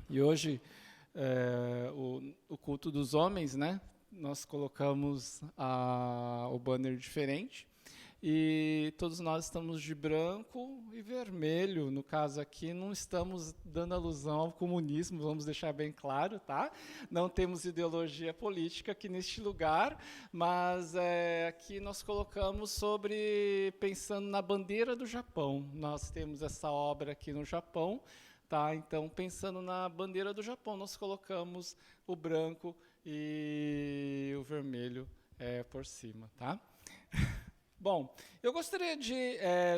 E hoje, o culto dos homens, né? Nós colocamos o banner diferente. E todos nós estamos de branco e vermelho. No caso aqui, não estamos dando alusão ao comunismo, vamos deixar bem claro, tá? Não temos ideologia política aqui neste lugar, mas aqui nós colocamos pensando na bandeira do Japão. Nós temos essa obra aqui no Japão, tá? Então, pensando na bandeira do Japão, nós colocamos o branco e o vermelho por cima, tá? Bom, eu gostaria de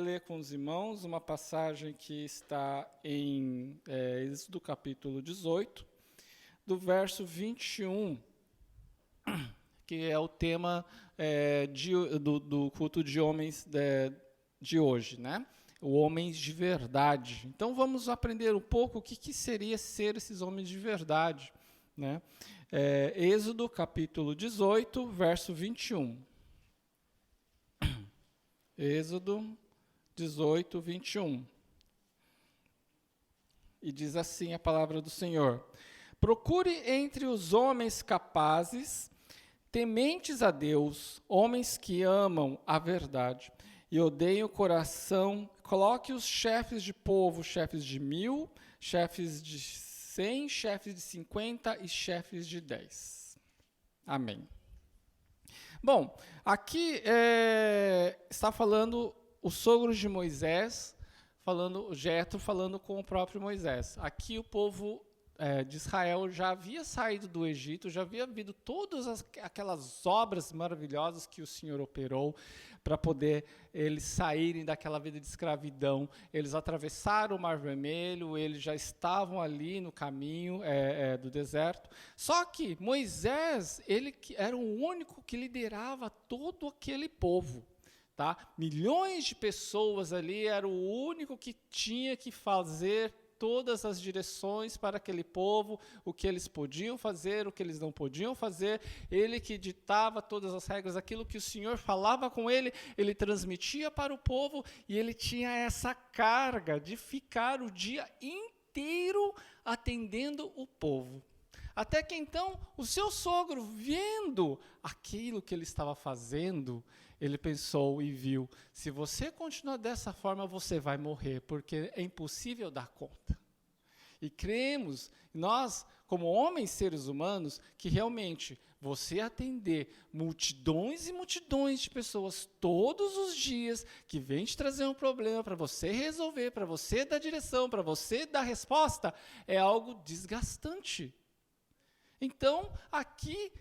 ler com os irmãos uma passagem que está em Êxodo capítulo 18, do verso 21, que é o tema do culto de homens de hoje, né? O homens de verdade. Então vamos aprender um pouco o que seria ser esses homens de verdade, né? Êxodo capítulo 18, verso 21. Êxodo 18, 21. E diz assim a palavra do Senhor: procure entre os homens capazes, tementes a Deus, homens que amam a verdade e odeiam o coração, coloque os chefes de povo, chefes de 1000, chefes de 100, chefes de 50 e chefes de 10. Amém. Bom, aqui está falando o sogro de Moisés, Jetro falando com o próprio Moisés. Aqui o povo de Israel já havia saído do Egito, já havia havido todas aquelas obras maravilhosas que o Senhor operou para poder eles saírem daquela vida de escravidão. Eles atravessaram o Mar Vermelho, eles já estavam ali no caminho do deserto. Só que Moisés, ele era o único que liderava todo aquele povo. Tá? Milhões de pessoas ali, era o único que tinha que fazer todas as direções para aquele povo, o que eles podiam fazer, o que eles não podiam fazer. Ele que ditava todas as regras, aquilo que o Senhor falava com ele, ele transmitia para o povo, e ele tinha essa carga de ficar o dia inteiro atendendo o povo. Até que então, o seu sogro, vendo aquilo que ele estava fazendo, ele pensou e viu: se você continuar dessa forma, você vai morrer, porque é impossível dar conta. E cremos, nós, como homens, seres humanos, que realmente você atender multidões e multidões de pessoas todos os dias, que vêm te trazer um problema para você resolver, para você dar direção, para você dar resposta, é algo desgastante. Então, aqui,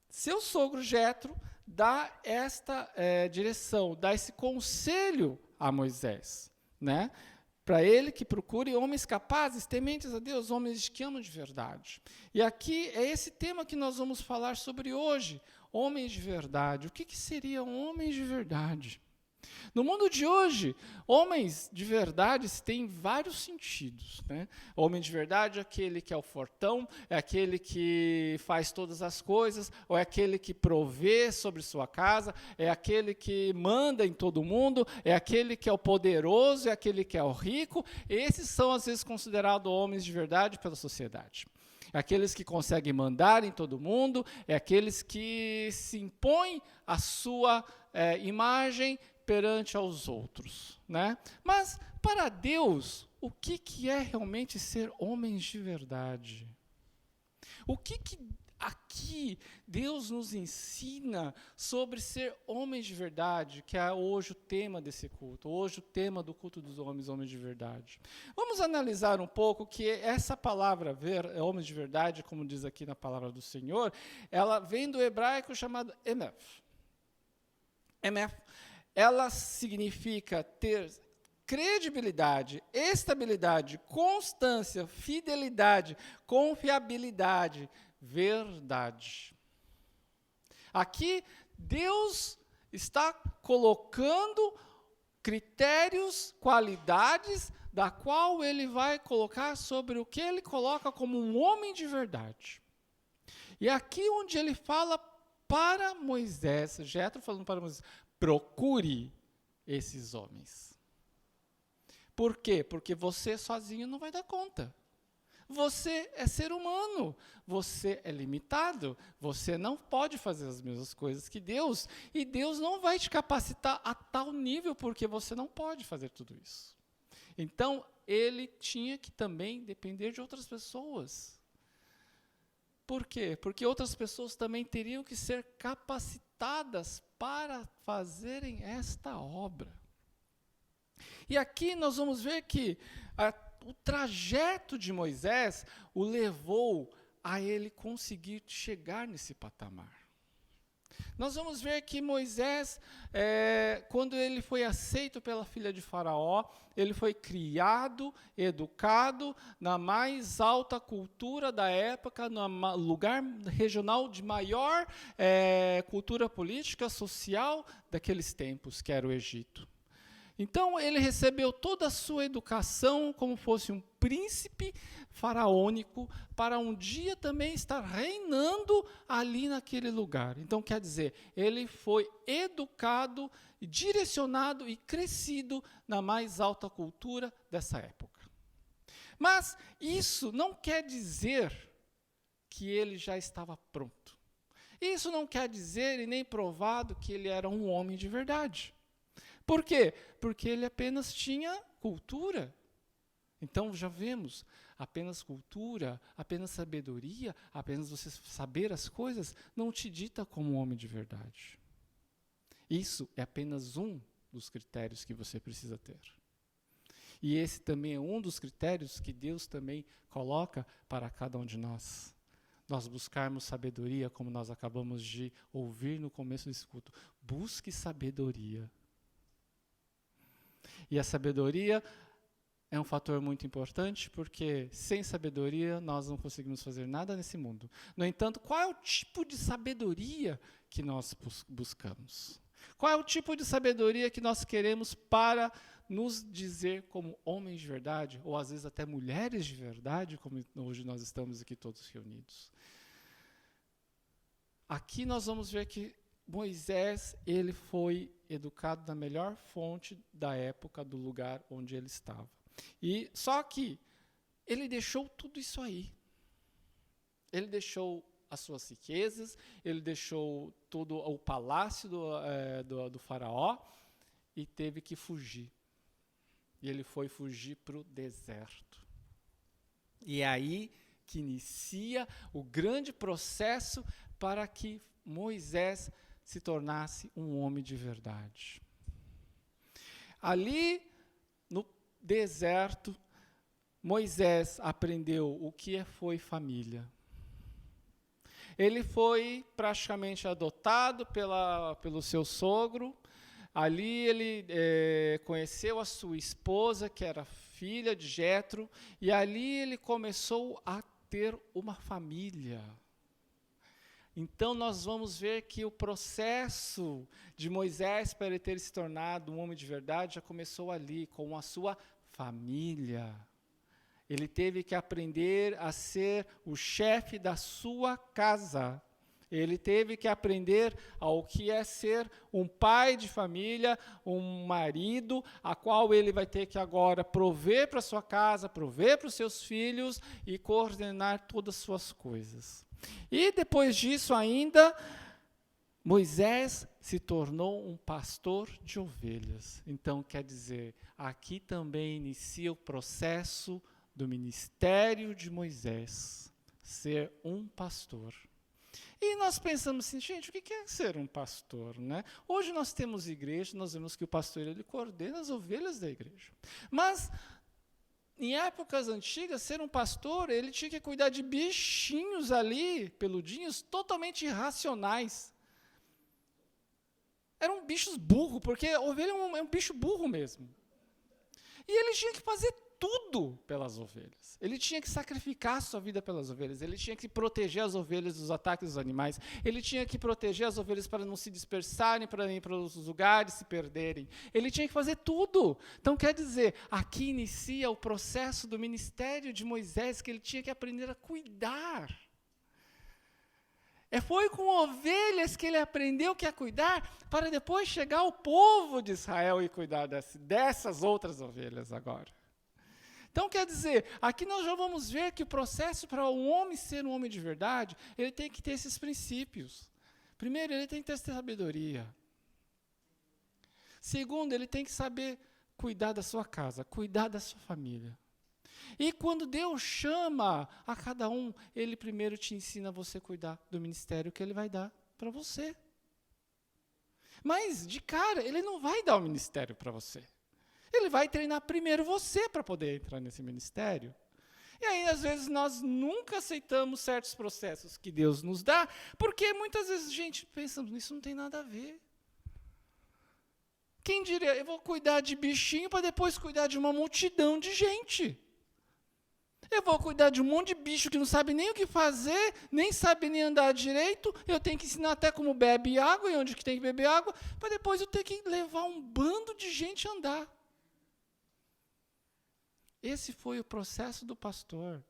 seu sogro Jetro dá esta direção, dá esse conselho a Moisés, né? Para ele que procure homens capazes, tementes a Deus, homens que amam de verdade. E aqui é esse tema que nós vamos falar sobre hoje, homens de verdade. O que seriam homens de verdade? No mundo de hoje, homens de verdade têm vários sentidos, né? Homem de verdade é aquele que é o fortão, é aquele que faz todas as coisas, ou é aquele que provê sobre sua casa, é aquele que manda em todo mundo, é aquele que é o poderoso, é aquele que é o rico. Esses são, às vezes, considerados homens de verdade pela sociedade. É aqueles que conseguem mandar em todo mundo, é aqueles que se impõem a sua imagem perante aos outros, né? Mas para Deus, o que é realmente ser homens de verdade? O que aqui Deus nos ensina sobre ser homens de verdade, que é hoje o tema desse culto, hoje o tema do culto dos homens de verdade? Vamos analisar um pouco que essa palavra homens de verdade, como diz aqui na palavra do Senhor, ela vem do hebraico chamado emef. Emef, ela significa ter credibilidade, estabilidade, constância, fidelidade, confiabilidade, verdade. Aqui, Deus está colocando critérios, qualidades, da qual Ele vai colocar sobre o que Ele coloca como um homem de verdade. E aqui onde Ele fala para Moisés, Jetro falando para Moisés: procure esses homens. Por quê? Porque você sozinho não vai dar conta. Você é ser humano, você é limitado, você não pode fazer as mesmas coisas que Deus, e Deus não vai te capacitar a tal nível, porque você não pode fazer tudo isso. Então, ele tinha que também depender de outras pessoas. Por quê? Porque outras pessoas também teriam que ser capacitadas para fazerem esta obra. E aqui nós vamos ver que o trajeto de Moisés o levou a ele conseguir chegar nesse patamar. Nós vamos ver que Moisés, quando ele foi aceito pela filha de Faraó, ele foi criado, educado na mais alta cultura da época, no lugar regional de maior cultura política, social daqueles tempos, que era o Egito. Então, ele recebeu toda a sua educação como fosse um príncipe faraônico, para um dia também estar reinando ali naquele lugar. Então, quer dizer, ele foi educado, direcionado e crescido na mais alta cultura dessa época. Mas isso não quer dizer que ele já estava pronto. Isso não quer dizer e nem provado que ele era um homem de verdade. Por quê? Porque ele apenas tinha cultura. Então, já vemos, apenas cultura, apenas sabedoria, apenas você saber as coisas, não te dita como um homem de verdade. Isso é apenas um dos critérios que você precisa ter. E esse também é um dos critérios que Deus também coloca para cada um de nós. Nós buscarmos sabedoria, como nós acabamos de ouvir no começo desse culto. Busque sabedoria. E a sabedoria é um fator muito importante, porque sem sabedoria nós não conseguimos fazer nada nesse mundo. No entanto, qual é o tipo de sabedoria que nós buscamos? Qual é o tipo de sabedoria que nós queremos para nos dizer como homens de verdade, ou às vezes até mulheres de verdade, como hoje nós estamos aqui todos reunidos? Aqui nós vamos ver que Moisés, ele foi educado na melhor fonte da época, do lugar onde ele estava. E só que ele deixou tudo isso aí. Ele deixou as suas riquezas, ele deixou todo o palácio do faraó e teve que fugir. E ele foi fugir para o deserto. E é aí que inicia o grande processo para que Moisés se tornasse um homem de verdade. Ali, no deserto, Moisés aprendeu o que foi família. Ele foi praticamente adotado pelo seu sogro. Ali ele conheceu a sua esposa, que era filha de Jetro, e ali ele começou a ter uma família. Então, nós vamos ver que o processo de Moisés para ele ter se tornado um homem de verdade já começou ali, com a sua família. Ele teve que aprender a ser o chefe da sua casa. Ele teve que aprender ao que é ser um pai de família, um marido, a qual ele vai ter que agora prover para sua casa, prover para os seus filhos e coordenar todas as suas coisas. E depois disso ainda, Moisés se tornou um pastor de ovelhas. Então, quer dizer, aqui também inicia o processo do ministério de Moisés, ser um pastor. E nós pensamos assim, gente, o que é ser um pastor, né? Hoje nós temos igreja, nós vemos que o pastor ele coordena as ovelhas da igreja. Mas em épocas antigas, ser um pastor, ele tinha que cuidar de bichinhos ali, peludinhos, totalmente irracionais. Eram bichos burros, porque a ovelha é um bicho burro mesmo. E ele tinha que fazer tudo pelas ovelhas. Ele tinha que sacrificar a sua vida pelas ovelhas. Ele tinha que proteger as ovelhas dos ataques dos animais. Ele tinha que proteger as ovelhas para não se dispersarem, para ir para os lugares, se perderem. Ele tinha que fazer tudo. Então, quer dizer, aqui inicia o processo do ministério de Moisés, que ele tinha que aprender a cuidar. Foi com ovelhas que ele aprendeu que é cuidar, para depois chegar ao povo de Israel e cuidar dessas outras ovelhas agora. Então, quer dizer, aqui nós já vamos ver que o processo para um homem ser um homem de verdade, ele tem que ter esses princípios. Primeiro, ele tem que ter sabedoria. Segundo, ele tem que saber cuidar da sua casa, cuidar da sua família. E quando Deus chama a cada um, Ele primeiro te ensina a você cuidar do ministério que Ele vai dar para você. Mas, de cara, Ele não vai dar o ministério para você. Ele vai treinar primeiro você para poder entrar nesse ministério. E aí, às vezes, nós nunca aceitamos certos processos que Deus nos dá, porque muitas vezes a gente pensa, isso não tem nada a ver. Quem diria, eu vou cuidar de bichinho para depois cuidar de uma multidão de gente. Eu vou cuidar de um monte de bicho que não sabe nem o que fazer, nem sabe nem andar direito. Eu tenho que ensinar até como bebe água e onde que tem que beber água, para depois eu ter que levar um bando de gente a andar. Esse foi o processo do pastor.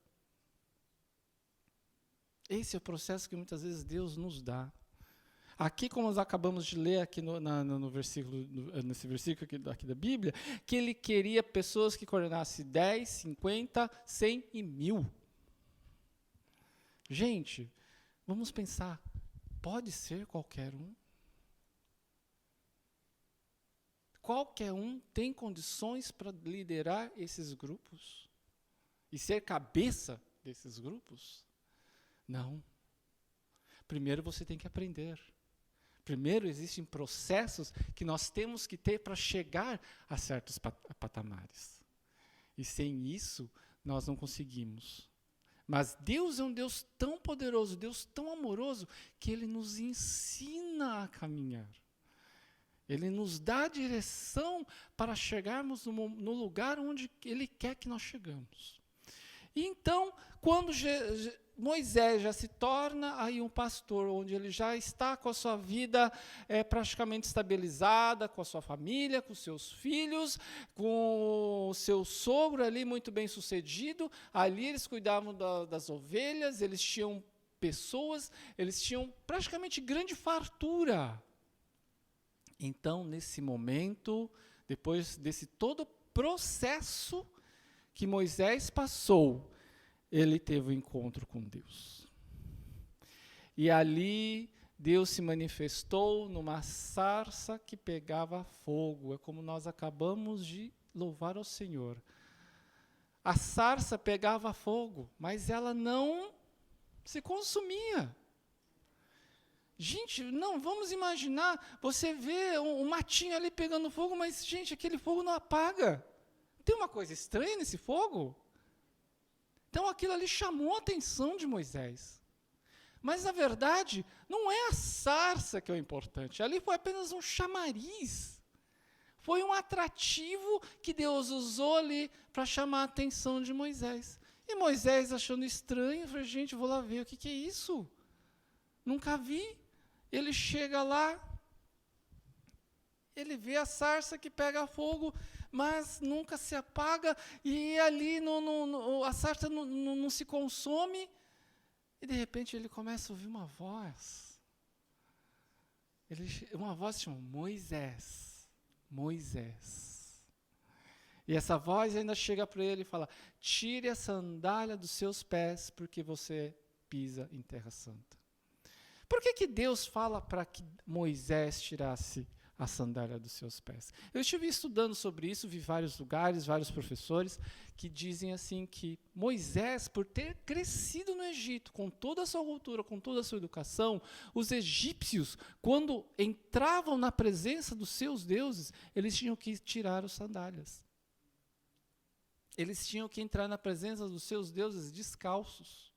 Esse é o processo que muitas vezes Deus nos dá. Aqui, como nós acabamos de ler aqui no versículo, nesse versículo aqui da Bíblia, que ele queria pessoas que coordenassem 10, 50, 100 e 1000. Gente, vamos pensar, pode ser qualquer um? Qualquer um tem condições para liderar esses grupos? E ser cabeça desses grupos? Não. Primeiro você tem que aprender. Primeiro, existem processos que nós temos que ter para chegar a certos patamares. E sem isso, nós não conseguimos. Mas Deus é um Deus tão poderoso, Deus tão amoroso, que Ele nos ensina a caminhar. Ele nos dá a direção para chegarmos no lugar onde Ele quer que nós chegamos. E então, quando Moisés já se torna aí um pastor, onde ele já está com a sua vida praticamente estabilizada, com a sua família, com seus filhos, com o seu sogro ali muito bem sucedido, ali eles cuidavam das ovelhas, eles tinham pessoas, eles tinham praticamente grande fartura. Então, nesse momento, depois desse todo processo que Moisés passou, ele teve um encontro com Deus. E ali, Deus se manifestou numa sarça que pegava fogo. É como nós acabamos de louvar ao Senhor. A sarça pegava fogo, mas ela não se consumia. Gente, não, vamos imaginar, você vê um matinho ali pegando fogo, mas, gente, aquele fogo não apaga. Tem uma coisa estranha nesse fogo? Então aquilo ali chamou a atenção de Moisés. Mas na verdade, não é a sarça que é o importante. Ali foi apenas um chamariz. Foi um atrativo que Deus usou ali para chamar a atenção de Moisés. E Moisés, achando estranho, falou, gente, vou lá ver o que é isso. Nunca vi. Ele chega lá, ele vê a sarça que pega fogo, mas nunca se apaga, e ali a sarça não se consome, e de repente ele começa a ouvir uma voz. Uma voz que chama Moisés, Moisés. E essa voz ainda chega para ele e fala, tire a sandália dos seus pés, porque você pisa em terra santa. Por que Deus fala para que Moisés tirasse a sandália dos seus pés? Eu estive estudando sobre isso, vi vários lugares, vários professores que dizem assim que Moisés, por ter crescido no Egito, com toda a sua cultura, com toda a sua educação, os egípcios, quando entravam na presença dos seus deuses, eles tinham que tirar as sandálias. Eles tinham que entrar na presença dos seus deuses descalços.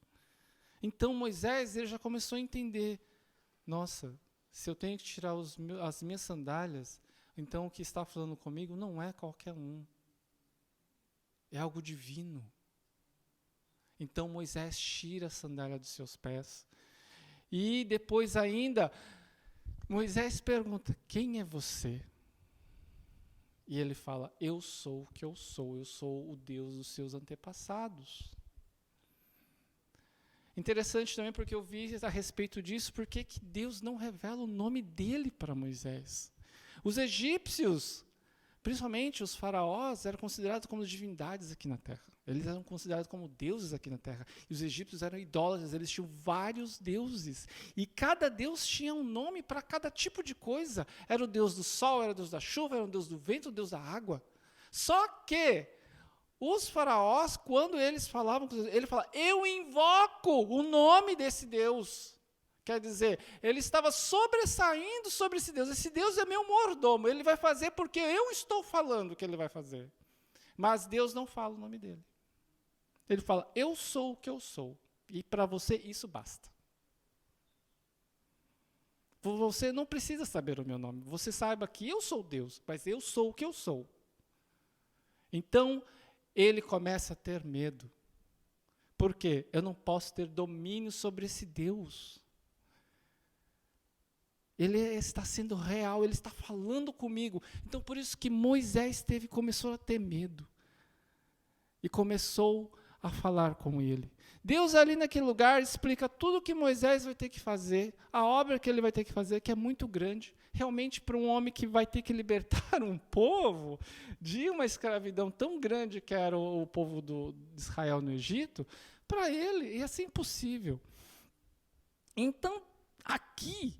Então Moisés ele já começou a entender, nossa, se eu tenho que tirar as minhas sandálias, então o que está falando comigo não é qualquer um. É algo divino. Então Moisés tira a sandália dos seus pés. E depois ainda, Moisés pergunta, quem é você? E ele fala, eu sou o que eu sou o Deus dos seus antepassados. Interessante também porque eu vi a respeito disso, porque que Deus não revela o nome dele para Moisés. Os egípcios, principalmente os faraós, eram considerados como divindades aqui na terra. Eles eram considerados como deuses aqui na terra. E os egípcios eram idólatras, eles tinham vários deuses. E cada deus tinha um nome para cada tipo de coisa. Era o deus do sol, era o deus da chuva, era o deus do vento, o deus da água. Só que os faraós, quando eles falavam, ele falava, eu invoco o nome desse Deus. Quer dizer, ele estava sobressaindo sobre esse Deus. Esse Deus é meu mordomo, ele vai fazer porque eu estou falando que ele vai fazer. Mas Deus não fala o nome dele. Ele fala, eu sou o que eu sou. E para você isso basta. Você não precisa saber o meu nome. Você saiba que eu sou Deus, mas eu sou o que eu sou. Então, ele começa a ter medo. Por quê? Eu não posso ter domínio sobre esse Deus. Ele está sendo real, ele está falando comigo. Então, por isso que Moisés começou a ter medo. E começou a falar com ele. Deus ali naquele lugar explica tudo o que Moisés vai ter que fazer, a obra que ele vai ter que fazer, que é muito grande. Realmente, para um homem que vai ter que libertar um povo de uma escravidão tão grande que era o povo de Israel no Egito, para ele ia ser impossível. Então, aqui,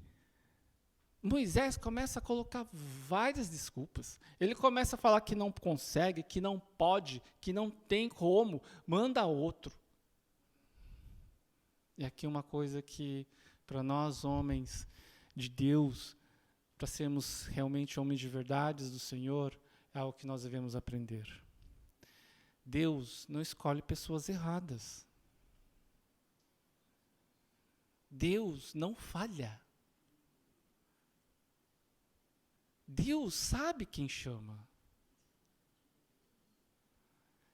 Moisés começa a colocar várias desculpas. Ele começa a falar que não consegue, que não pode, que não tem como, manda outro. E aqui uma coisa que, para nós homens de Deus, para sermos realmente homens de verdades do Senhor, é algo que nós devemos aprender. Deus não escolhe pessoas erradas. Deus não falha. Deus sabe quem chama.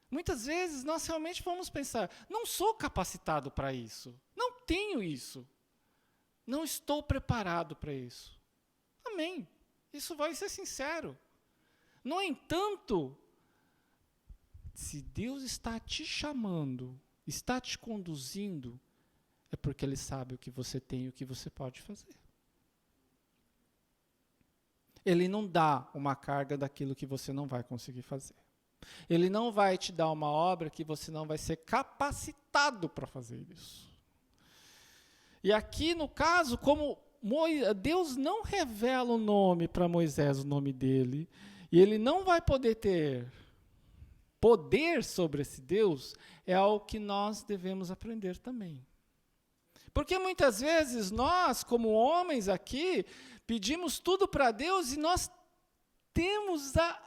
Muitas vezes nós realmente vamos pensar, não sou capacitado para isso, não tenho isso, não estou preparado para isso. Amém. Isso vai ser sincero. No entanto, se Deus está te chamando, está te conduzindo, é porque Ele sabe o que você tem e o que você pode fazer. Ele não dá uma carga daquilo que você não vai conseguir fazer. Ele não vai te dar uma obra que você não vai ser capacitado para fazer isso. E aqui, no caso, como Deus não revela o nome para Moisés, o nome dele, e ele não vai poder ter poder sobre esse Deus, é algo que nós devemos aprender também. Porque muitas vezes nós, como homens aqui, pedimos tudo para Deus e nós temos a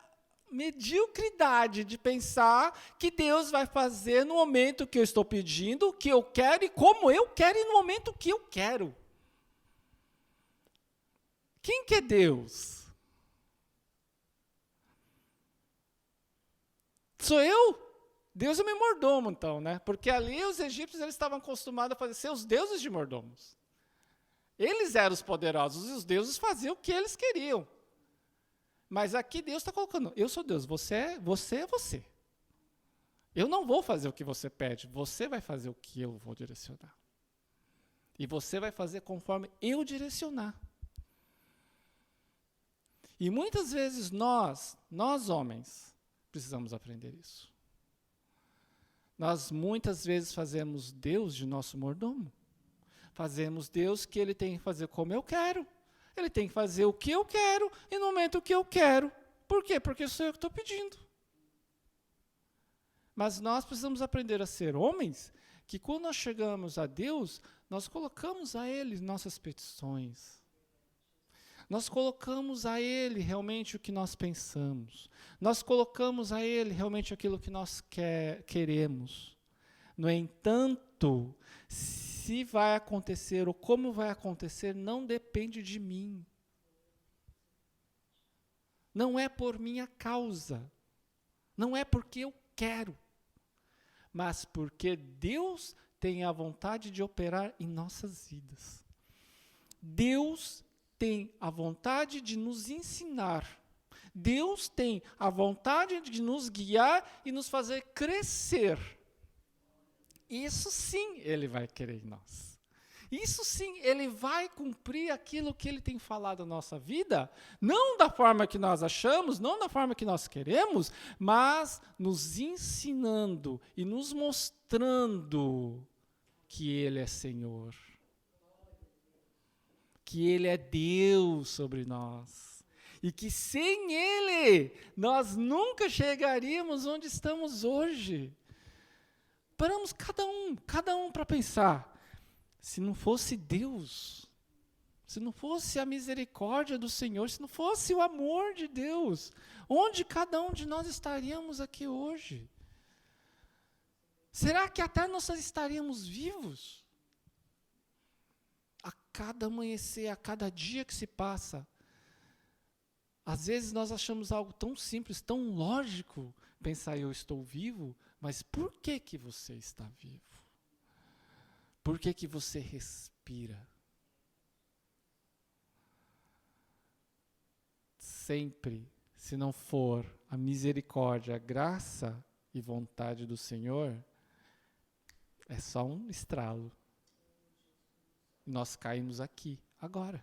mediocridade de pensar que Deus vai fazer no momento que eu estou pedindo, o que eu quero e como eu quero e no momento que eu quero. Quem que é Deus? Sou eu? Deus é meu mordomo, então, né? Porque ali os egípcios eles estavam acostumados a fazer seus deuses de mordomos. Eles eram os poderosos e os deuses faziam o que eles queriam. Mas aqui Deus está colocando, eu sou Deus, você é você. Eu não vou fazer o que você pede, você vai fazer o que eu vou direcionar. E você vai fazer conforme eu direcionar. E muitas vezes nós homens, precisamos aprender isso. Nós muitas vezes fazemos Deus de nosso mordomo. Fazemos Deus que Ele tem que fazer como eu quero. Ele tem que fazer o que eu quero e no momento que eu quero. Por quê? Porque sou eu que estou pedindo. Mas nós precisamos aprender a ser homens que quando nós chegamos a Deus, nós colocamos a Ele nossas petições. Nós colocamos a Ele realmente o que nós pensamos. Nós colocamos a Ele realmente aquilo que nós queremos. No entanto, se vai acontecer ou como vai acontecer, não depende de mim. Não é por minha causa. Não é porque eu quero. Mas porque Deus tem a vontade de operar em nossas vidas. Deus tem a vontade de nos ensinar. Deus tem a vontade de nos guiar e nos fazer crescer. isso sim Ele vai querer em nós. Isso sim, Ele vai cumprir aquilo que Ele tem falado na nossa vida, não da forma que nós achamos, não da forma que nós queremos, mas nos ensinando e nos mostrando que Ele é Senhor, que Ele é Deus sobre nós, e que sem Ele nós nunca chegaríamos onde estamos hoje. Paramos cada um para pensar. Se não fosse Deus, se não fosse a misericórdia do Senhor, se não fosse o amor de Deus, onde cada um de nós estaríamos aqui hoje? Será que até nós estaríamos vivos? A cada amanhecer, a cada dia que se passa, às vezes nós achamos algo tão simples, tão lógico, pensar eu estou vivo, mas por que que você está vivo? Por que que você respira? Sempre, se não for a misericórdia, a graça e vontade do Senhor, é só um estralo. Nós caímos aqui, agora.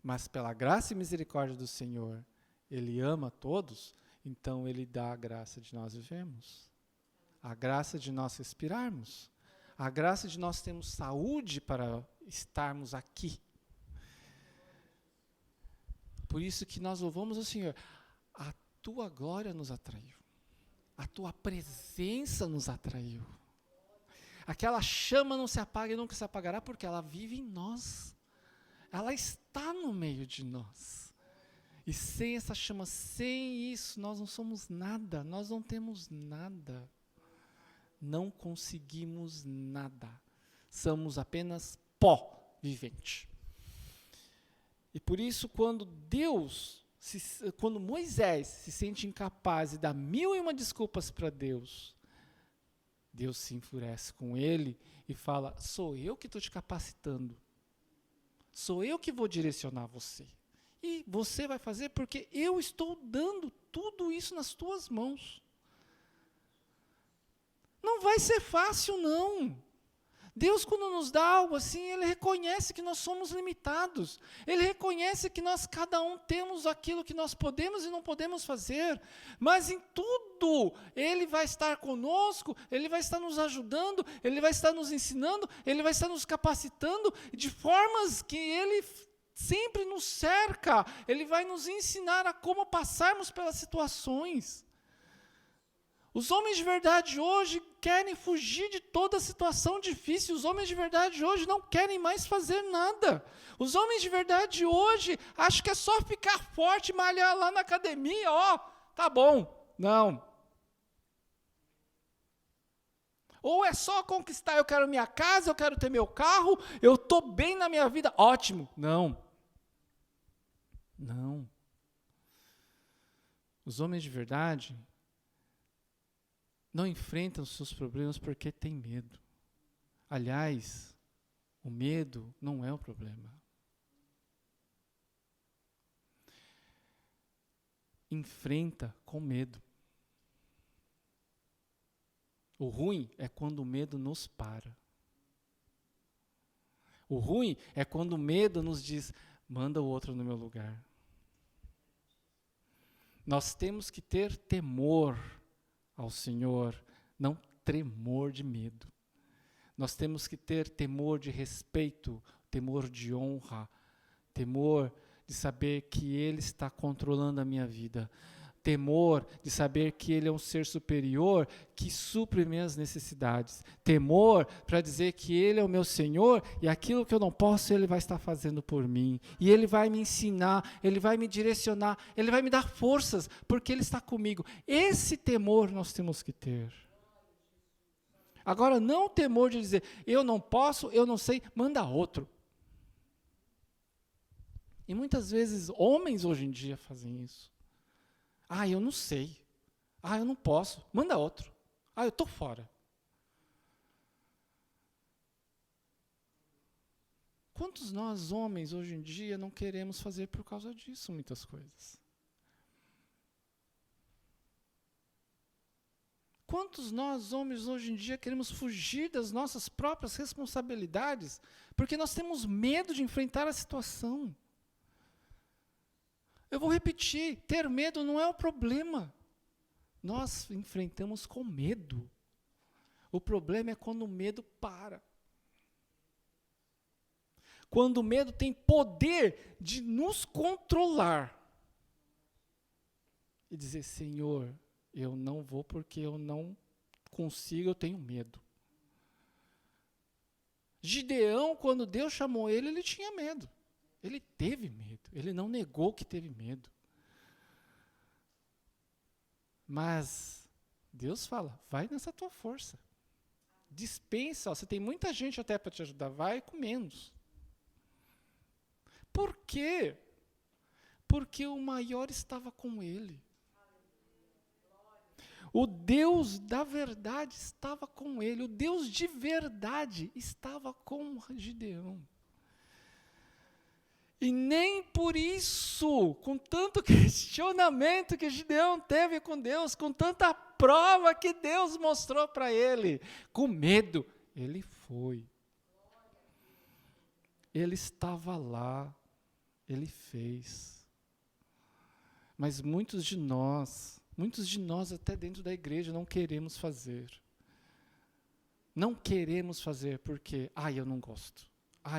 Mas pela graça e misericórdia do Senhor, Ele ama todos, então Ele dá a graça de nós vivermos. A graça de nós respirarmos, a graça de nós termos saúde para estarmos aqui. Por isso que nós louvamos ao Senhor. A Tua glória nos atraiu. A Tua presença nos atraiu. Aquela chama não se apaga e nunca se apagará porque ela vive em nós. Ela está no meio de nós. E sem essa chama, sem isso, nós não somos nada, nós não temos nada. Não conseguimos nada. Somos apenas pó vivente. E por isso, quando quando Moisés se sente incapaz e dá 1001 desculpas para Deus, Deus se enfurece com ele e fala, sou eu que estou te capacitando. Sou eu que vou direcionar você. E você vai fazer porque eu estou dando tudo isso nas tuas mãos. Não vai ser fácil, não. Deus, quando nos dá algo assim, Ele reconhece que nós somos limitados. Ele reconhece que nós, cada um, temos aquilo que nós podemos e não podemos fazer. Mas em tudo, Ele vai estar conosco, Ele vai estar nos ajudando, Ele vai estar nos ensinando, Ele vai estar nos capacitando de formas que Ele sempre nos cerca. Ele vai nos ensinar a como passarmos pelas situações. Os homens de verdade hoje querem fugir de toda situação difícil. Os homens de verdade hoje não querem mais fazer nada. Os homens de verdade hoje acham que é só ficar forte, malhar lá na academia, tá bom. Não. Ou é só conquistar, eu quero minha casa, eu quero ter meu carro, eu estou bem na minha vida, ótimo. Não. Não. Os homens de verdade não enfrentam os seus problemas porque têm medo. Aliás, o medo não é o problema. Enfrenta com medo. O ruim é quando o medo nos para. O ruim é quando o medo nos diz, manda o outro no meu lugar. Nós temos que ter temor ao Senhor, não tremor de medo. Nós temos que ter temor de respeito, temor de honra, temor de saber que Ele está controlando a minha vida, temor de saber que Ele é um ser superior que supre minhas necessidades, temor para dizer que Ele é o meu Senhor e aquilo que eu não posso Ele vai estar fazendo por mim, e Ele vai me ensinar, Ele vai me direcionar, Ele vai me dar forças, porque Ele está comigo. Esse temor nós temos que ter. Agora, não o temor de dizer, eu não posso, eu não sei, manda outro. E muitas vezes homens hoje em dia fazem isso. Eu não sei. Eu não posso. Manda outro. Eu estou fora. Quantos nós, homens, hoje em dia, não queremos fazer por causa disso muitas coisas? Quantos nós, homens, hoje em dia, queremos fugir das nossas próprias responsabilidades, porque nós temos medo de enfrentar a situação. Eu vou repetir, ter medo não é o problema. Nós enfrentamos com medo. O problema é quando o medo para. Quando o medo tem poder de nos controlar. E dizer, Senhor, eu não vou porque eu não consigo, eu tenho medo. Gideão, quando Deus chamou ele, ele tinha medo. Ele teve medo. Ele não negou que teve medo. Mas Deus fala, vai nessa tua força. Dispensa, você tem muita gente até para te ajudar, vai com menos. Por quê? Porque o maior estava com ele. O Deus da verdade estava com ele. O Deus de verdade estava com Gideão. E nem por isso, com tanto questionamento que Gideão teve com Deus, com tanta prova que Deus mostrou para ele, com medo, ele foi. Ele estava lá, ele fez. Mas muitos de nós até dentro da igreja não queremos fazer. Não queremos fazer porque, eu não gosto,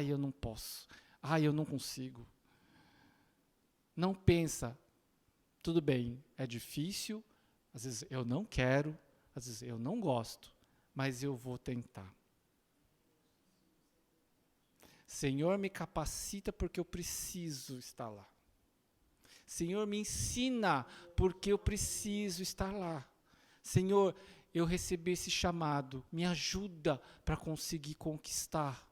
eu não posso. Eu não consigo. Não pensa, tudo bem, é difícil, às vezes eu não quero, às vezes eu não gosto, mas eu vou tentar. Senhor, me capacita porque eu preciso estar lá. Senhor, me ensina porque eu preciso estar lá. Senhor, eu recebi esse chamado, me ajuda para conseguir conquistar.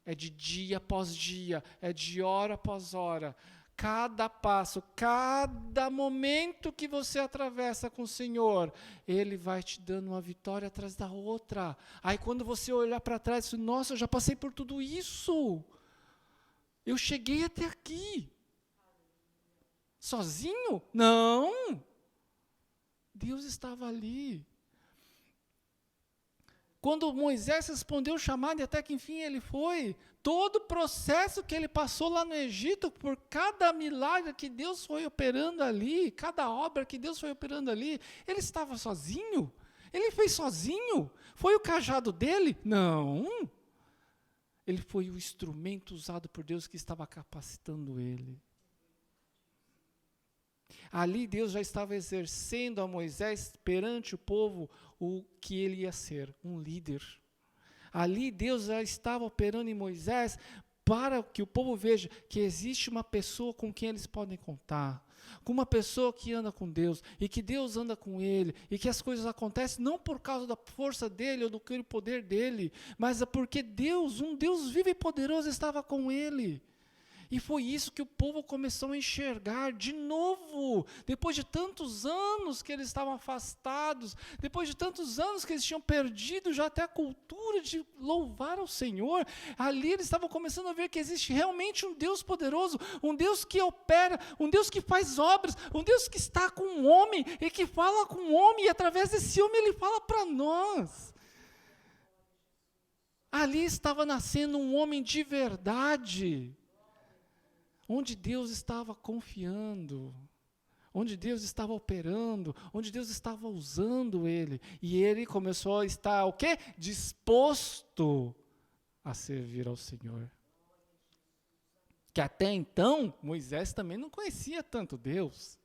É de dia após dia, é de hora após hora. Cada passo, cada momento que você atravessa com o Senhor, Ele vai te dando uma vitória atrás da outra. Aí quando você olhar para trás, você, nossa, eu já passei por tudo isso. Eu cheguei até aqui. Sozinho? Não. Deus estava ali. Quando Moisés respondeu o chamado e até que enfim ele foi, todo o processo que ele passou lá no Egito, por cada milagre que Deus foi operando ali, cada obra que Deus foi operando ali, ele estava sozinho? Ele fez sozinho? Foi o cajado dele? Não. Ele foi o instrumento usado por Deus que estava capacitando ele. Ali Deus já estava exercendo a Moisés perante o povo o que ele ia ser, um líder. Ali Deus já estava operando em Moisés para que o povo veja que existe uma pessoa com quem eles podem contar, com uma pessoa que anda com Deus, e que Deus anda com ele, e que as coisas acontecem não por causa da força dele ou do poder dele, mas é porque Deus, um Deus vivo e poderoso, estava com ele. E foi isso que o povo começou a enxergar de novo, depois de tantos anos que eles estavam afastados, depois de tantos anos que eles tinham perdido já até a cultura de louvar ao Senhor, ali eles estavam começando a ver que existe realmente um Deus poderoso, um Deus que opera, um Deus que faz obras, um Deus que está com um homem e que fala com um homem, e através desse homem ele fala para nós. Ali estava nascendo um homem de verdade, onde Deus estava confiando, onde Deus estava operando, onde Deus estava usando ele. E ele começou a estar, o quê? Disposto a servir ao Senhor. Que até então, Moisés também não conhecia tanto Deus.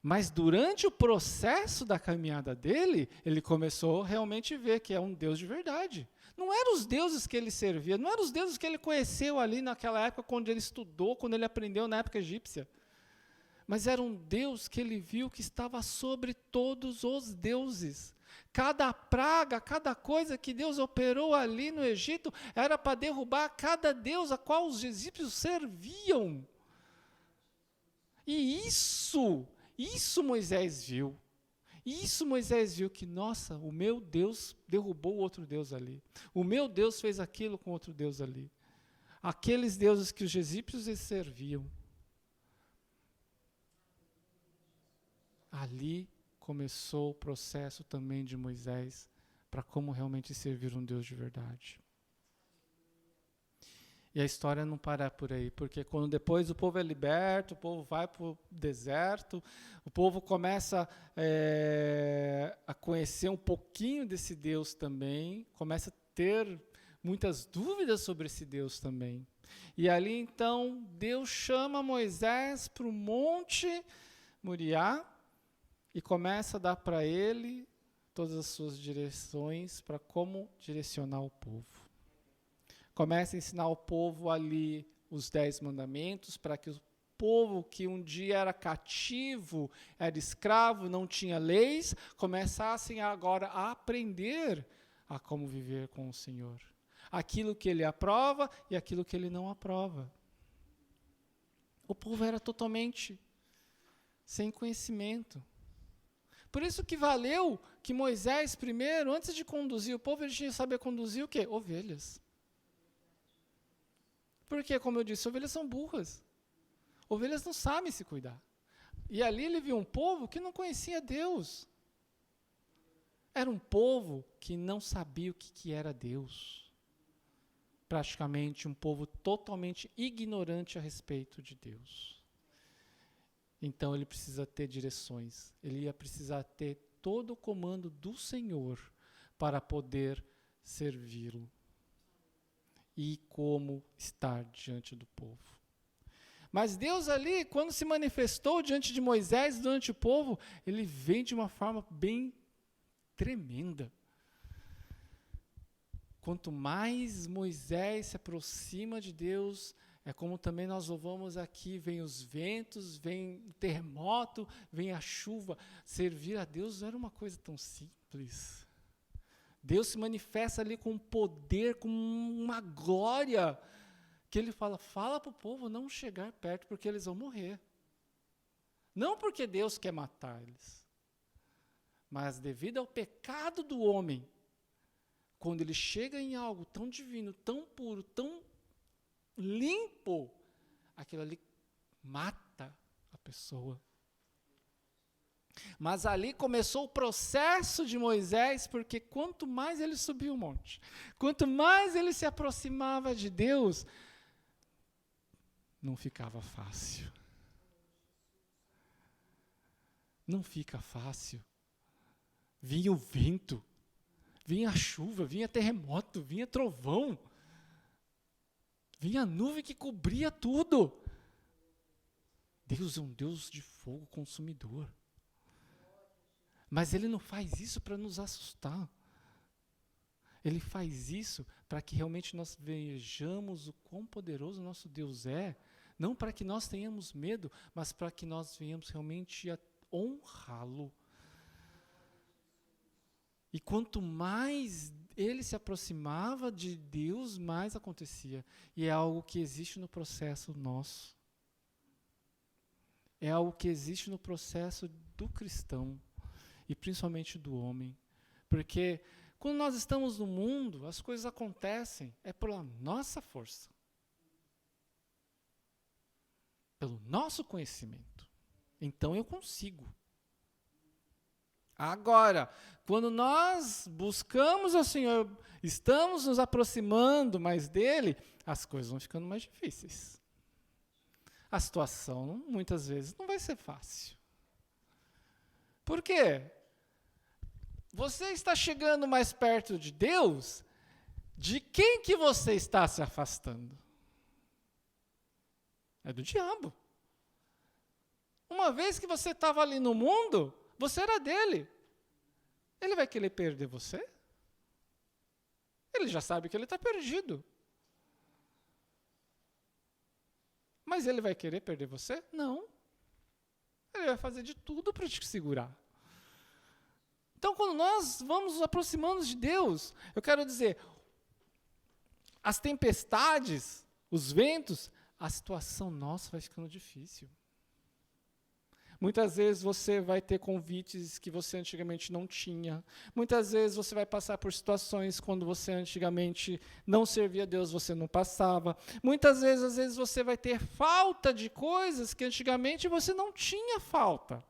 Mas durante o processo da caminhada dele, ele começou realmente a ver que é um Deus de verdade. Não eram os deuses que ele servia, não eram os deuses que ele conheceu ali naquela época, quando ele estudou, quando ele aprendeu na época egípcia. Mas era um Deus que ele viu que estava sobre todos os deuses. Cada praga, cada coisa que Deus operou ali no Egito, era para derrubar cada deus a qual os egípcios serviam. E isso Moisés viu. Isso Moisés viu que, nossa, o meu Deus derrubou outro Deus ali. O meu Deus fez aquilo com outro Deus ali. Aqueles deuses que os egípcios serviam. Ali começou o processo também de Moisés para como realmente servir um Deus de verdade. E a história não para por aí, porque quando depois o povo é liberto, o povo vai para o deserto, o povo começa a conhecer um pouquinho desse Deus também, começa a ter muitas dúvidas sobre esse Deus também. E ali então Deus chama Moisés para o monte Moriá e começa a dar para ele todas as suas direções para como direcionar o povo. Começa a ensinar o povo ali os 10 mandamentos para que o povo que um dia era cativo, era escravo, não tinha leis, começassem agora a aprender a como viver com o Senhor. Aquilo que ele aprova e aquilo que ele não aprova. O povo era totalmente sem conhecimento. Por isso que valeu que Moisés primeiro, antes de conduzir o povo, ele tinha que saber conduzir o quê? Ovelhas. Porque, como eu disse, ovelhas são burras. Ovelhas não sabem se cuidar. E ali ele viu um povo que não conhecia Deus. Era um povo que não sabia o que era Deus. Praticamente um povo totalmente ignorante a respeito de Deus. Então ele precisa ter direções. Ele ia precisar ter todo o comando do Senhor para poder servi-lo. E como estar diante do povo. Mas Deus ali, quando se manifestou diante de Moisés, diante do povo, ele vem de uma forma bem tremenda. Quanto mais Moisés se aproxima de Deus, é como também nós louvamos aqui, vem os ventos, vem o terremoto, vem a chuva. Servir a Deus não era uma coisa tão simples. Deus se manifesta ali com poder, com uma glória, que ele fala para o povo não chegar perto, porque eles vão morrer. Não porque Deus quer matar eles, mas devido ao pecado do homem, quando ele chega em algo tão divino, tão puro, tão limpo, aquilo ali mata a pessoa. Mas ali começou o processo de Moisés, porque quanto mais ele subia o monte, quanto mais ele se aproximava de Deus, não ficava fácil. Não fica fácil. Vinha o vento, vinha a chuva, vinha terremoto, vinha trovão, vinha a nuvem que cobria tudo. Deus é um Deus de fogo consumidor. Mas ele não faz isso para nos assustar. Ele faz isso para que realmente nós vejamos o quão poderoso nosso Deus é. Não para que nós tenhamos medo, mas para que nós venhamos realmente a honrá-lo. E quanto mais ele se aproximava de Deus, mais acontecia. E é algo que existe no processo nosso. É algo que existe no processo do cristão. E principalmente do homem. Porque quando nós estamos no mundo, as coisas acontecem, é pela nossa força. Pelo nosso conhecimento. Então eu consigo. Agora, quando nós buscamos ao Senhor, estamos nos aproximando mais dele, as coisas vão ficando mais difíceis. A situação, muitas vezes, não vai ser fácil. Por quê? Você está chegando mais perto de Deus, de quem que você está se afastando? É do diabo. Uma vez que você estava ali no mundo, você era dele. Ele vai querer perder você? Ele já sabe que ele está perdido. Mas ele vai querer perder você? Não. Ele vai fazer de tudo para te segurar. Então, quando nós vamos nos aproximando de Deus, eu quero dizer, as tempestades, os ventos, a situação nossa vai ficando difícil. Muitas vezes você vai ter convites que você antigamente não tinha. Muitas vezes você vai passar por situações quando você antigamente não servia a Deus, você não passava. Muitas vezes, às vezes você vai ter falta de coisas que antigamente você não tinha falta.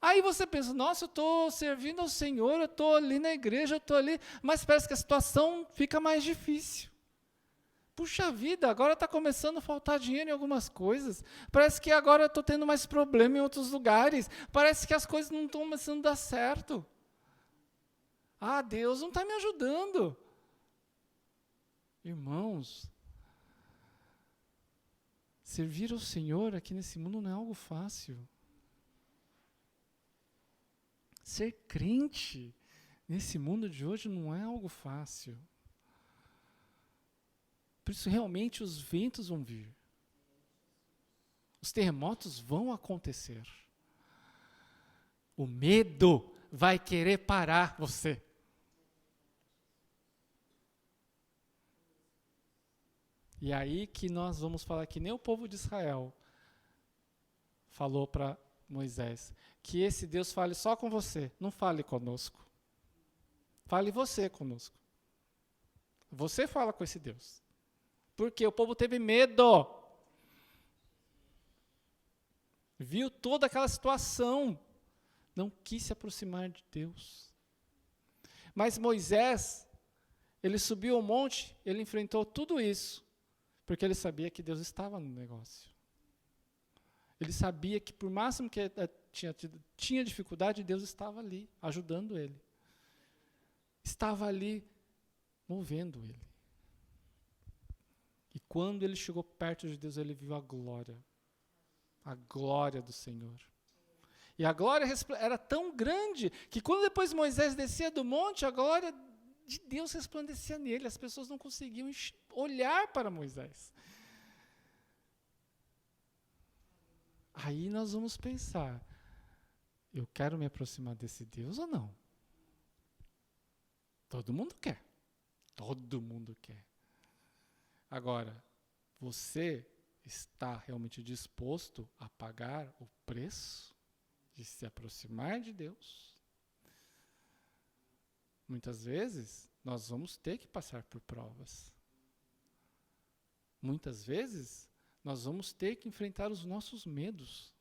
Aí você pensa, nossa, eu estou servindo ao Senhor, eu estou ali na igreja, eu estou ali, mas parece que a situação fica mais difícil. Puxa vida, agora está começando a faltar dinheiro em algumas coisas. Parece que agora eu estou tendo mais problema em outros lugares. Parece que as coisas não estão começando a dar certo. Ah, Deus não está me ajudando. Irmãos, servir ao Senhor aqui nesse mundo não é algo fácil. Ser crente nesse mundo de hoje não é algo fácil. Por isso, realmente, os ventos vão vir. Os terremotos vão acontecer. O medo vai querer parar você. E aí que nós vamos falar que nem o povo de Israel falou para Moisés, que esse Deus fale só com você, não fale conosco. Fale você conosco. Você fala com esse Deus. Porque o povo teve medo. Viu toda aquela situação. Não quis se aproximar de Deus. Mas Moisés, ele subiu ao monte, ele enfrentou tudo isso, porque ele sabia que Deus estava no negócio. Ele sabia que por máximo que tinha dificuldade, Deus estava ali, ajudando ele. Estava ali, movendo ele. E quando ele chegou perto de Deus, ele viu a glória do Senhor. E a glória era tão grande, que quando depois Moisés descia do monte, a glória de Deus resplandecia nele. As pessoas não conseguiam olhar para Moisés. Aí nós vamos pensar, eu quero me aproximar desse Deus ou não? Todo mundo quer. Todo mundo quer. Agora, você está realmente disposto a pagar o preço de se aproximar de Deus? Muitas vezes, nós vamos ter que passar por provas. Muitas vezes, nós vamos ter que enfrentar os nossos medos.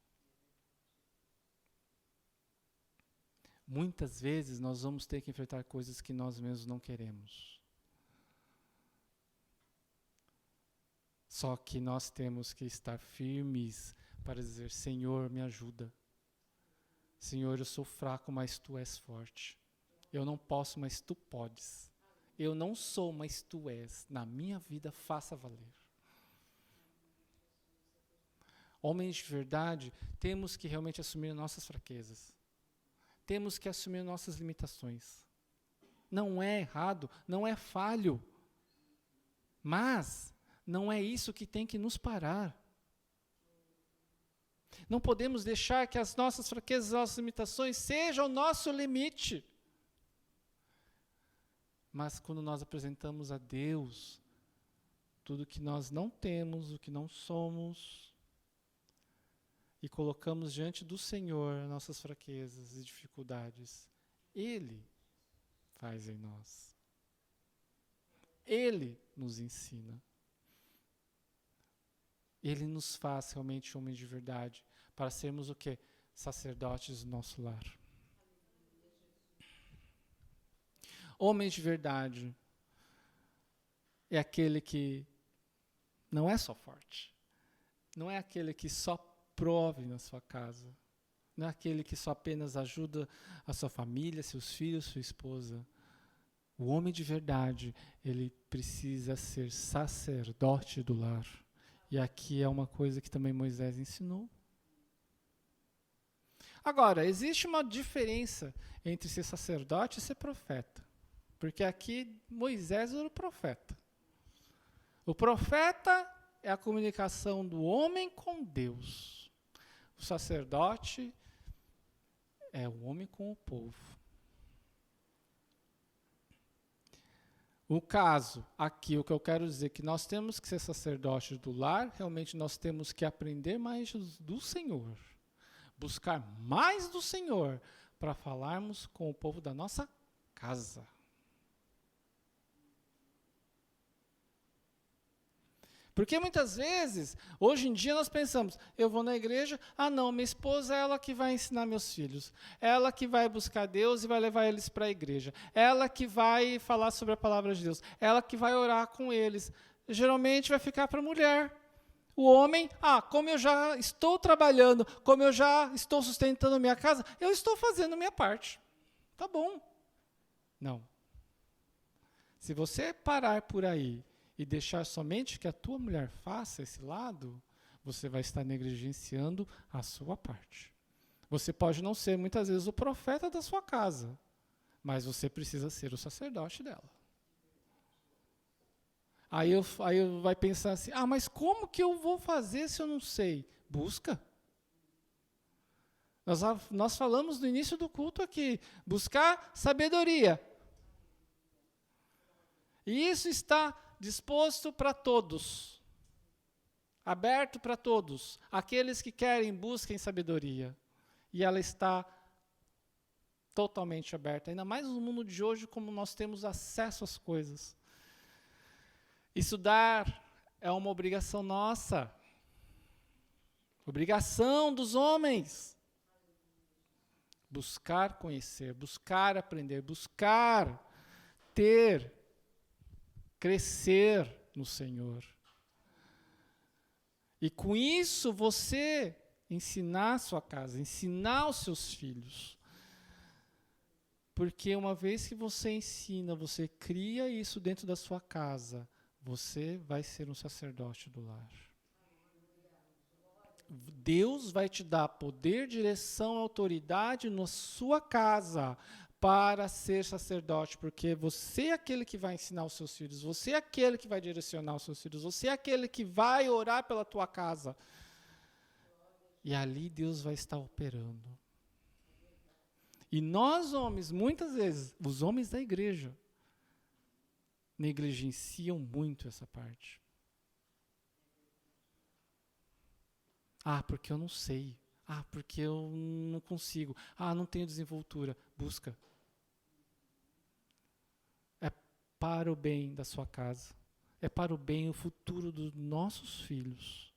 Muitas vezes, nós vamos ter que enfrentar coisas que nós mesmos não queremos. Só que nós temos que estar firmes para dizer, Senhor, me ajuda. Senhor, eu sou fraco, mas Tu és forte. Eu não posso, mas Tu podes. Eu não sou, mas Tu és. Na minha vida, faça valer. Homens de verdade, temos que realmente assumir nossas fraquezas. Temos que assumir nossas limitações. Não é errado, não é falho. Mas não é isso que tem que nos parar. Não podemos deixar que as nossas fraquezas, as nossas limitações sejam o nosso limite. Mas quando nós apresentamos a Deus tudo que nós não temos, o que não somos, e colocamos diante do Senhor nossas fraquezas e dificuldades, Ele faz em nós. Ele nos ensina. Ele nos faz realmente homens de verdade, para sermos o quê? Sacerdotes do nosso lar. Homem de verdade é aquele que não é só forte, não é aquele que só prove na sua casa, não é aquele que só apenas ajuda a sua família, seus filhos, sua esposa. O homem de verdade, ele precisa ser sacerdote do lar. E aqui é uma coisa que também Moisés ensinou. Agora, existe uma diferença entre ser sacerdote e ser profeta. Porque aqui Moisés era o profeta. O profeta é a comunicação do homem com Deus. O sacerdote é o homem com o povo. O caso, aqui, o que eu quero dizer é que nós temos que ser sacerdotes do lar, realmente nós temos que aprender mais do Senhor, buscar mais do Senhor, para falarmos com o povo da nossa casa. Porque muitas vezes, hoje em dia nós pensamos, eu vou na igreja, não, minha esposa é ela que vai ensinar meus filhos, ela que vai buscar Deus e vai levar eles para a igreja, ela que vai falar sobre a palavra de Deus, ela que vai orar com eles. Geralmente vai ficar para a mulher. O homem, como eu já estou trabalhando, como eu já estou sustentando minha casa, eu estou fazendo minha parte. Tá bom. Não. Se você parar por aí e deixar somente que a tua mulher faça esse lado, você vai estar negligenciando a sua parte. Você pode não ser, muitas vezes, o profeta da sua casa, mas você precisa ser o sacerdote dela. Aí eu vai pensar assim, mas como que eu vou fazer se eu não sei? Busca. Nós falamos no início do culto aqui, buscar sabedoria. E isso está disposto para todos, aberto para todos, aqueles que querem, busquem sabedoria. E ela está totalmente aberta, ainda mais no mundo de hoje, como nós temos acesso às coisas. Estudar é uma obrigação nossa, obrigação dos homens. Buscar conhecer, buscar aprender, buscar ter, crescer no Senhor. E com isso você ensinar a sua casa, ensinar os seus filhos. Porque uma vez que você ensina, você cria isso dentro da sua casa, você vai ser um sacerdote do lar. Deus vai te dar poder, direção, autoridade na sua casa para ser sacerdote, porque você é aquele que vai ensinar os seus filhos, você é aquele que vai direcionar os seus filhos, você é aquele que vai orar pela tua casa. E ali Deus vai estar operando. E nós homens, muitas vezes, os homens da igreja, negligenciam muito essa parte. Porque eu não sei. Porque eu não consigo. Não tenho desenvoltura. Busca. É para o bem da sua casa. É para o bem, o futuro dos nossos filhos.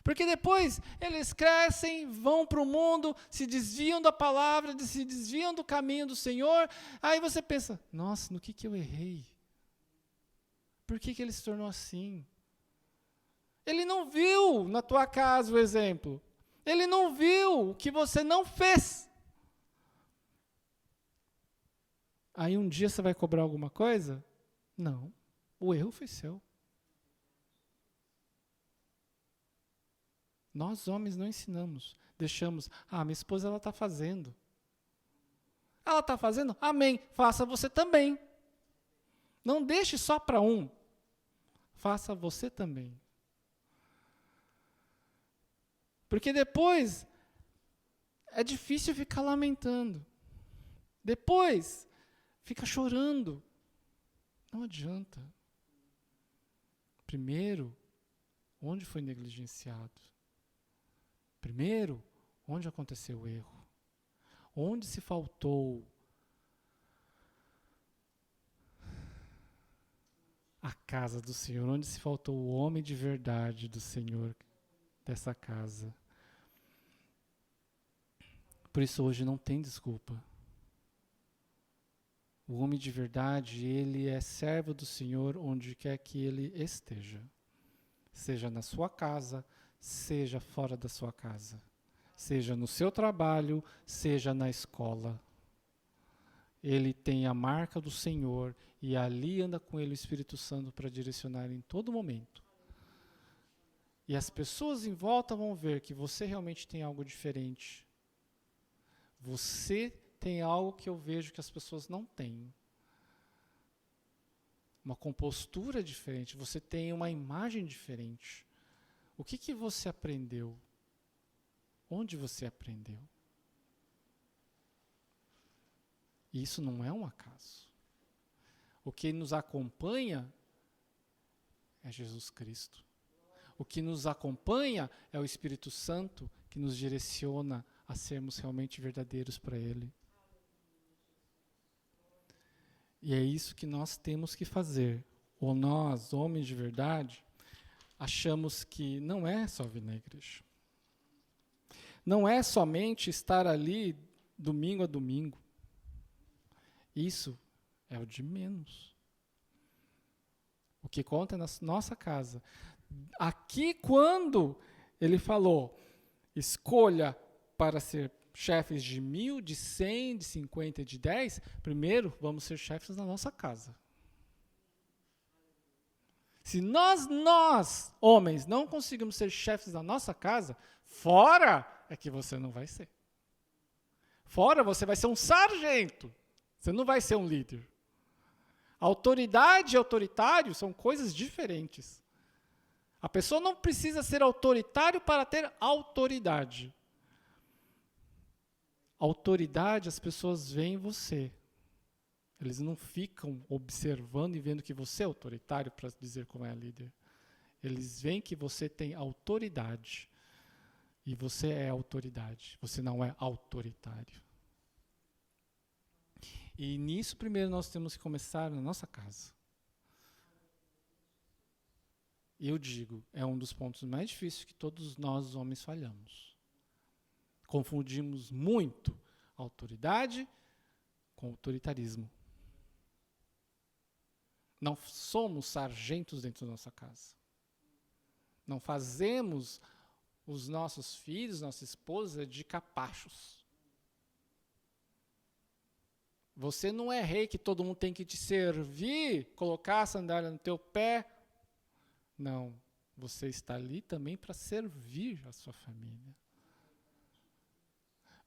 Porque depois eles crescem, vão para o mundo, se desviam da palavra, se desviam do caminho do Senhor. Aí você pensa, nossa, no que eu errei? Por que ele se tornou assim? Ele não viu na tua casa o exemplo. Ele não viu o que você não fez. Aí um dia você vai cobrar alguma coisa? Não. O erro foi seu. Nós homens não ensinamos. Deixamos. Minha esposa ela está fazendo. Ela está fazendo? Amém. Faça você também. Não deixe só para um. Faça você também. Porque depois é difícil ficar lamentando. Depois fica chorando. Não adianta. Primeiro, onde foi negligenciado? Primeiro, onde aconteceu o erro? Onde se faltou a casa do Senhor? Onde se faltou o homem de verdade do Senhor dessa casa? Por isso hoje não tem desculpa. O homem de verdade, ele é servo do Senhor onde quer que ele esteja. Seja na sua casa, seja fora da sua casa. Seja no seu trabalho, seja na escola. Ele tem a marca do Senhor e ali anda com ele o Espírito Santo para direcionar em todo momento. E as pessoas em volta vão ver que você realmente tem algo diferente. Você tem algo que eu vejo que as pessoas não têm. Uma compostura diferente, você tem uma imagem diferente. O que você aprendeu? Onde você aprendeu? E isso não é um acaso. O que nos acompanha é Jesus Cristo. O que nos acompanha é o Espírito Santo que nos direciona a sermos realmente verdadeiros para Ele. E é isso que nós temos que fazer. Ou nós, homens de verdade, achamos que não é só vir na igreja. Não é somente estar ali domingo a domingo. Isso é o de menos. O que conta é na nossa casa. Aqui, quando ele falou, escolha para ser chefes de 1.000, de 100, de 50, de 10, primeiro vamos ser chefes na nossa casa. Se nós, homens, não conseguimos ser chefes da nossa casa, fora é que você não vai ser. Fora você vai ser um sargento. Você não vai ser um líder. Autoridade e autoritário são coisas diferentes. A pessoa não precisa ser autoritário para ter autoridade. Autoridade, as pessoas veem em você. Eles não ficam observando e vendo que você é autoritário para dizer como é líder. Eles veem que você tem autoridade. E você é autoridade. Você não é autoritário. E nisso, primeiro, nós temos que começar na nossa casa. Eu digo, é um dos pontos mais difíceis que todos nós, homens, falhamos. Confundimos muito autoridade com autoritarismo. Não somos sargentos dentro da nossa casa. Não fazemos os nossos filhos, nossa esposa, de capachos. Você não é rei que todo mundo tem que te servir, colocar a sandália no teu pé. Não, você está ali também para servir a sua família.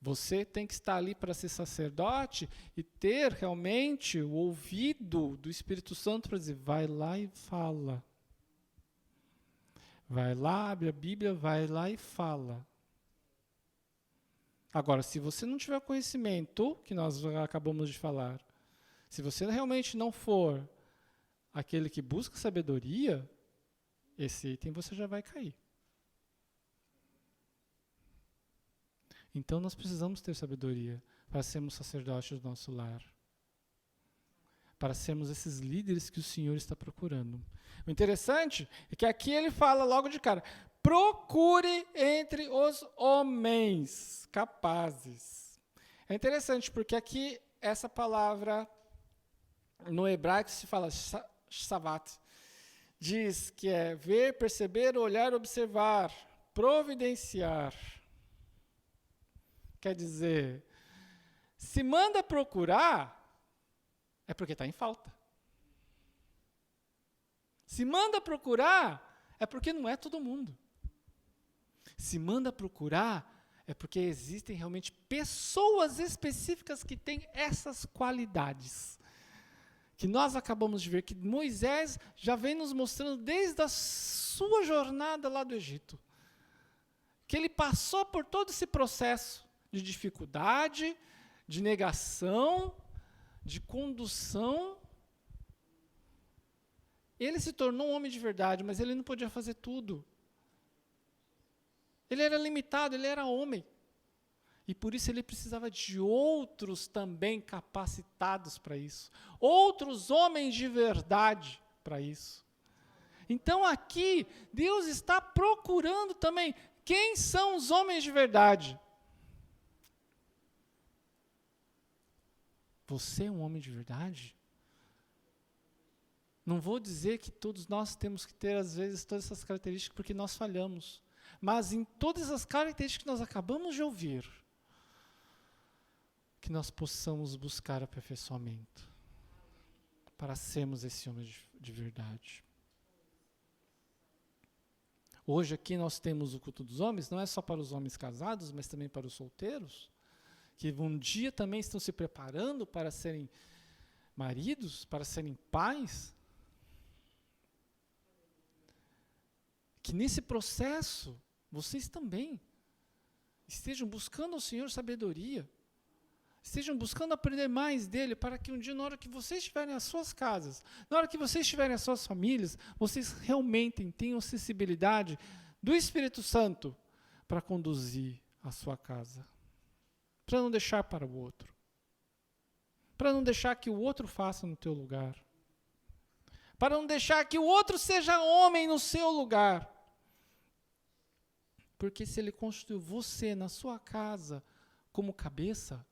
Você tem que estar ali para ser sacerdote e ter realmente o ouvido do Espírito Santo para dizer, vai lá e fala. Vai lá, abre a Bíblia, vai lá e fala. Agora, se você não tiver conhecimento, que nós acabamos de falar, se você realmente não for aquele que busca sabedoria, esse item você já vai cair. Então nós precisamos ter sabedoria para sermos sacerdotes do nosso lar. Para sermos esses líderes que o Senhor está procurando. O interessante é que aqui ele fala logo de cara, procure entre os homens capazes. É interessante porque aqui essa palavra no hebraico se fala shavat. Diz que é ver, perceber, olhar, observar, providenciar. Quer dizer, se manda procurar, é porque está em falta. Se manda procurar, é porque não é todo mundo. Se manda procurar, é porque existem realmente pessoas específicas que têm essas qualidades. Que nós acabamos de ver, que Moisés já vem nos mostrando desde a sua jornada lá do Egito. Que ele passou por todo esse processo de dificuldade, de negação, de condução. Ele se tornou um homem de verdade, mas ele não podia fazer tudo. Ele era limitado, ele era homem. E por isso ele precisava de outros também capacitados para isso. Outros homens de verdade para isso. Então aqui, Deus está procurando também quem são os homens de verdade. Você é um homem de verdade? Não vou dizer que todos nós temos que ter, às vezes, todas essas características, porque nós falhamos. Mas em todas as características que nós acabamos de ouvir, que nós possamos buscar aperfeiçoamento para sermos esse homem de verdade. Hoje aqui nós temos o culto dos homens, não é só para os homens casados, mas também para os solteiros, que um dia também estão se preparando para serem maridos, para serem pais. Que nesse processo, vocês também estejam buscando ao Senhor sabedoria, estejam buscando aprender mais dele, para que um dia, na hora que vocês estiverem nas suas casas, na hora que vocês estiverem nas suas famílias, vocês realmente tenham sensibilidade do Espírito Santo para conduzir a sua casa. Para não deixar para o outro. Para não deixar que o outro faça no teu lugar. para não deixar que o outro seja homem no seu lugar. Porque se ele constituiu você na sua casa como cabeça,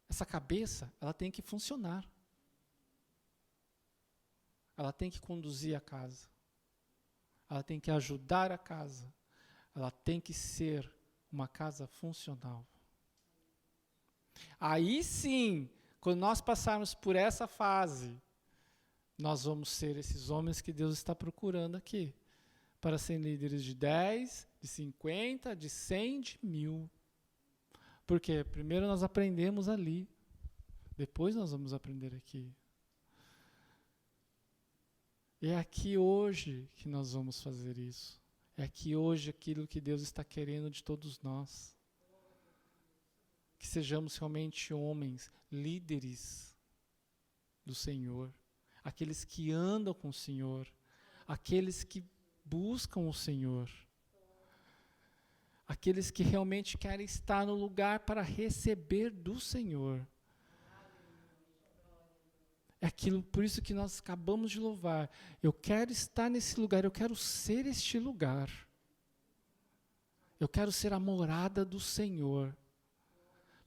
essa cabeça, ela tem que funcionar. Ela tem que conduzir a casa. Ela tem que ajudar a casa. Ela tem que ser uma casa funcional. Aí sim, quando nós passarmos por essa fase, nós vamos ser esses homens que Deus está procurando aqui, para serem líderes de 10, de 50, de 100, de 1000. Porque primeiro nós aprendemos ali, depois nós vamos aprender aqui. É aqui hoje que nós vamos fazer isso. É aqui hoje aquilo que Deus está querendo de todos nós. Que sejamos realmente homens, líderes do Senhor. Aqueles que andam com o Senhor. Aqueles que buscam o Senhor. Aqueles que realmente querem estar no lugar para receber do Senhor. É aquilo, por isso que nós acabamos de louvar. Eu quero estar nesse lugar, eu quero ser este lugar. Eu quero ser a morada do Senhor.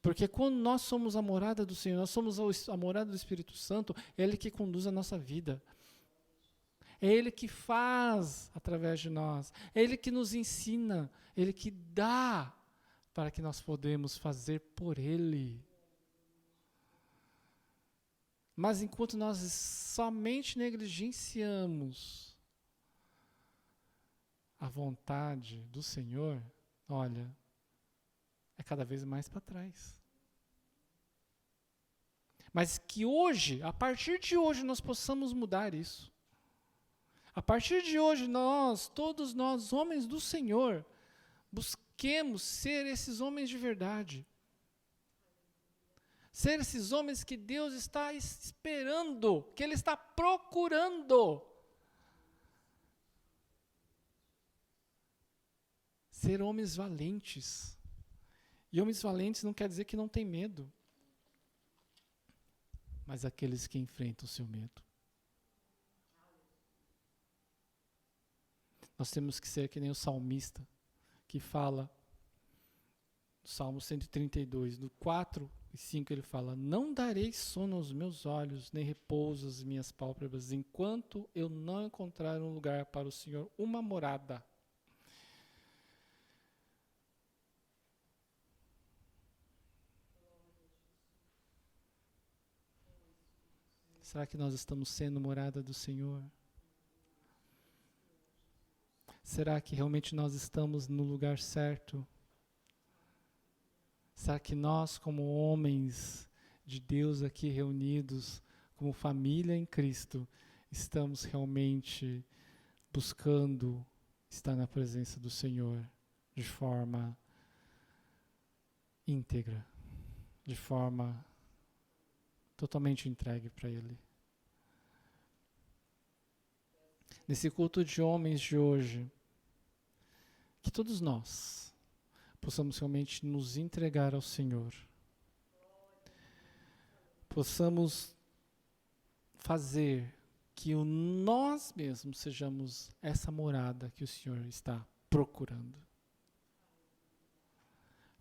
Porque quando nós somos a morada do Senhor, nós somos a morada do Espírito Santo, é Ele que conduz a nossa vida. É Ele que faz através de nós. É Ele que nos ensina. É Ele que dá para que nós podemos fazer por Ele. Mas enquanto nós somente negligenciamos a vontade do Senhor, olha, é cada vez mais para trás. Mas que hoje, a partir de hoje, nós possamos mudar isso. A partir de hoje, todos nós, homens do Senhor, busquemos ser esses homens de verdade. Ser esses homens que Deus está esperando, que Ele está procurando. Ser homens valentes. E homens valentes não quer dizer que não tem medo. Mas aqueles que enfrentam o seu medo. Nós temos que ser que nem o salmista, que fala, no Salmo 132, no 4 e 5 ele fala: não darei sono aos meus olhos, nem repouso às minhas pálpebras, enquanto eu não encontrar um lugar para o Senhor, uma morada. Será que nós estamos sendo morada do Senhor? Será que realmente nós estamos no lugar certo? Será que nós, como homens de Deus aqui reunidos, como família em Cristo, estamos realmente buscando estar na presença do Senhor de forma íntegra, de forma totalmente entregue para Ele? Nesse culto de homens de hoje, que todos nós possamos realmente nos entregar ao Senhor. Possamos fazer que nós mesmos sejamos essa morada que o Senhor está procurando.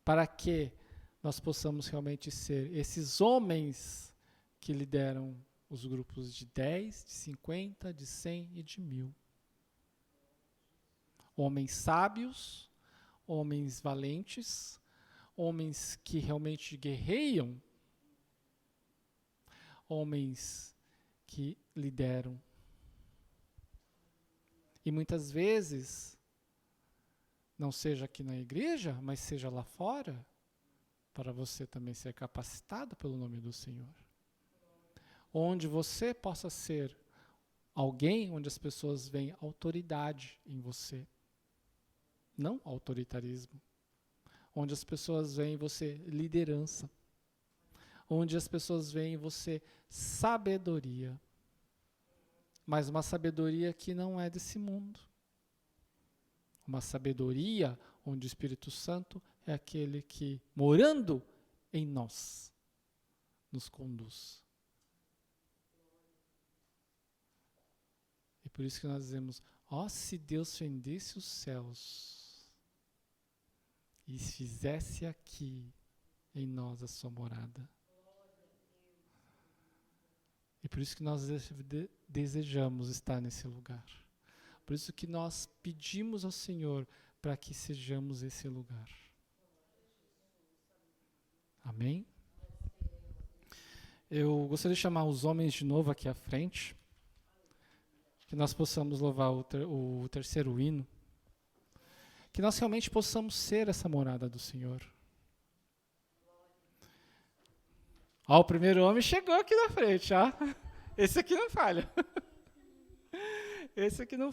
Para que nós possamos realmente ser esses homens que lideram os grupos de 10, de 50, de 100 e de 1000. Homens sábios, homens valentes, homens que realmente guerreiam, homens que lideram. E muitas vezes, não seja aqui na igreja, mas seja lá fora, para você também ser capacitado pelo nome do Senhor. Onde você possa ser alguém onde as pessoas veem autoridade em você. Não autoritarismo. Onde as pessoas veem em você liderança. Onde as pessoas veem em você sabedoria. Mas uma sabedoria que não é desse mundo. Uma sabedoria onde o Espírito Santo é aquele que, morando em nós, nos conduz. Por isso que nós dizemos, se Deus fendesse os céus e fizesse aqui em nós a sua morada. E por isso que nós desejamos estar nesse lugar. Por isso que nós pedimos ao Senhor para que sejamos esse lugar. Amém? Eu gostaria de chamar os homens de novo aqui à frente, que nós possamos louvar o terceiro hino, que nós realmente possamos ser essa morada do Senhor. O primeiro homem chegou aqui na frente, Esse aqui não falha. Esse aqui não